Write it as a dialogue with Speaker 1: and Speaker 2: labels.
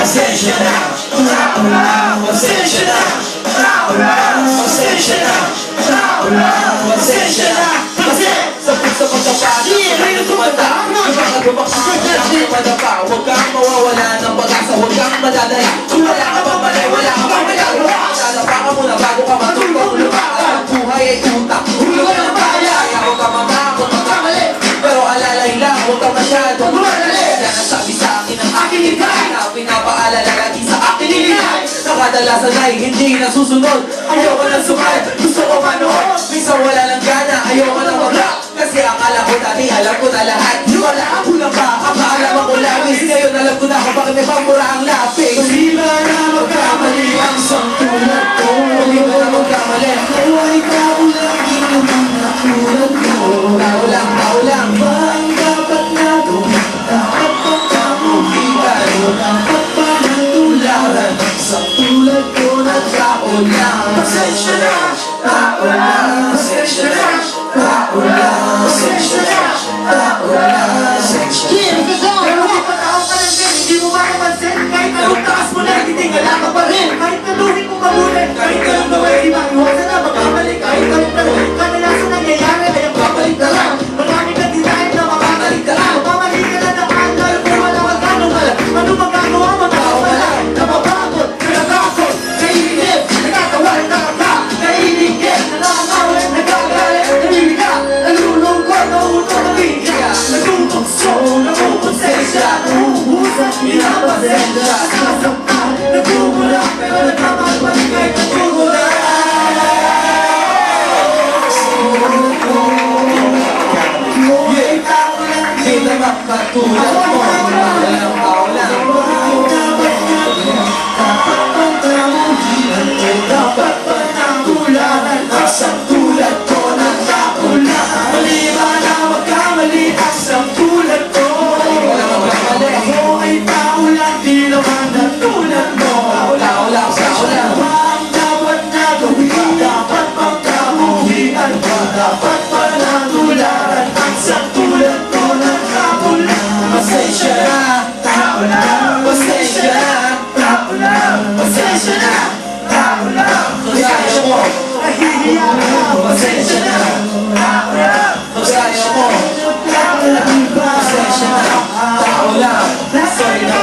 Speaker 1: Pasensya na, pasensya na, pasensya na, pasensya na. Kasi sa puso pagkapagod, ngayon tumata, yung mga gumakaan ang tumadapa. Huwag kang mawawala ng pag-asa, huwag kang madadala. Kung wala ka pang mali, wala ka pang magagawa. Dadapa ka muna bago ka matulog lumakad. Ang buhay ay utak, hulog ka ng kaya. Huwag ka matakot, magkamali, pero alalay lang, huwag ka masyadong gumadali. Yan ang sabi sa akin ng aking ikay, na pinapaalala lagi sa aking inay. Nakadalasan ay hindi nasusunod, ayoko na sumay, gusto ko manood. Minsan wala lang gana, ayoko na mag-rap. Kasi akala ko dati, alam ko na lahat. Wala ako lang ba, kapaalaman ko labis. Ngayon alam ko na kung bakit may pamura ang lapis. Hindi ba na magkamali ang isang tulad ko? Hindi ba na magkamali? Kaya ikaw lang, hindi naman na tulad ko. Tao lang, tao lang. Ba ang dapat na gawin? Dapat bang kamuhigan? Dapat ba natularan? Sa tulad ko na tao lang. Pasensya na, tao lang. Pasensya na, tao lang. Pasensya na, tao lang.
Speaker 2: Pero kapatao ka lang din, hindi mo makapansin. Kahit anong taas mo na, titingala ka pa rin. Kahit naluhin mo mabulit, kahit anong gawin, ibang iwasan na magkamali. Kahit anong tanong, kadalasan nangyayari ay ang babalik na lang. Marami ka dinahin na makakalik ka lang. Mamali ka na naman, lalo kung wala kang tanong ka lang. Ano magagawa mo, tao ka lang. Napapagod, nagatakot, naiinip, nagkakawal, nakaka, naiinigit, nakakawal, nagkagalit, namimika, nalulungkot, nauutong, nabihiya, nagtutokso, nagkukonsensya, nauubusat, pinapasensya, sasaktan, nagmumulak, pero nagmamagpag kahit nagmumulak.
Speaker 1: Di na makatulad mo, walang tao lang.
Speaker 2: Dapat bang kamuhian o dapat ba natularan? Asang tulad ko ng tao lang. Mali ba na magkamali? Asang tulad ko. Ako ay tao lang, di naman natulad mo.
Speaker 1: Tao lang, tao lang.
Speaker 2: Ba ang dapat na gawin? Dapat bang kamuhian o dapat ba natularan? Asang tulad ko ng tao lang.
Speaker 1: Pasensya na,
Speaker 2: Tao lang.
Speaker 1: pasensya na,
Speaker 2: Tao lang. Pasensya na. Tao lang.
Speaker 1: kaya mo,
Speaker 2: Nahihiya ka. Pasensya na. Tao lang.
Speaker 1: kaya mo,
Speaker 2: Tao lang.
Speaker 1: pasensya na, tao lang. Sorry na